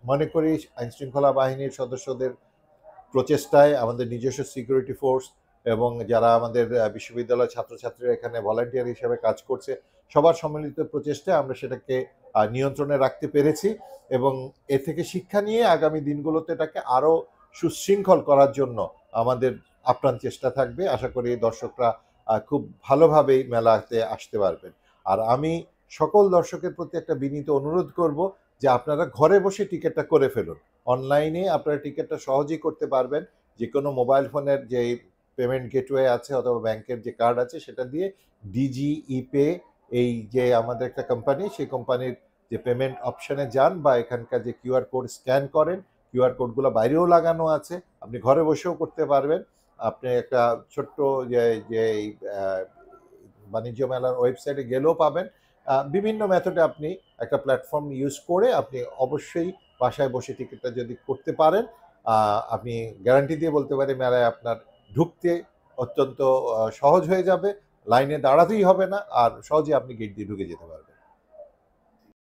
মনে করি আইনশৃঙ্খলা বাহিনীর সদস্যদের প্রচেষ্টায়, আমাদের নিজস্ব সিকিউরিটি ফোর্স এবং যারা আমাদের বিশ্ববিদ্যালয়ের ছাত্রছাত্রীরা এখানে ভলান্টিয়ার হিসেবে কাজ করছে, সবার সম্মিলিত প্রচেষ্টায় আমরা সেটাকে নিয়ন্ত্রণে রাখতে পেরেছি এবং এ থেকে শিক্ষা নিয়ে আগামী দিনগুলোতে এটাকে আরও সুশৃঙ্খল করার জন্য আমাদের আপ্রাণ চেষ্টা থাকবে। আশা করি দর্শকরা খুব ভালোভাবেই মেলাতে আসতে পারবেন। আর আমি সকল দর্শকের প্রতি একটা বিনীত অনুরোধ করব যে আপনারা ঘরে বসে টিকিটটা করে ফেলুন। অনলাইনে আপনারা টিকিটটা সহজেই করতে পারবেন। যে কোনো মোবাইল ফোনের যে পেমেন্ট গেটওয়ে আছে অথবা ব্যাংকের যে কার্ড আছে সেটা দিয়ে ডিজি ইপে, এই যে আমাদের একটা কোম্পানি, সেই কোম্পানির যে পেমেন্ট অপশানে যান বা এখানকার যে কিউআর কোড স্ক্যান করেন, কিউআর কোডগুলো বাইরেও লাগানো আছে, আপনি ঘরে বসেও করতে পারবেন। আপনি একটা ছোট্ট যে যে বাণিজ্য মেলার ওয়েবসাইটে গেলেও পাবেন। বিভিন্ন মেথডে আপনি একটা প্ল্যাটফর্ম ইউজ করে আপনি অবশ্যই বাসায় বসে টিকিটটা যদি করতে পারেন, আপনি গ্যারান্টি দিয়ে বলতে পারি মেলায় আপনার ঢুকতে অত্যন্ত সহজ হয়ে যাবে। লাইনে দাঁড়াতেই হবে না, আর সহজেই আপনি গেট দিয়ে ঢুকে যেতে পারবেন।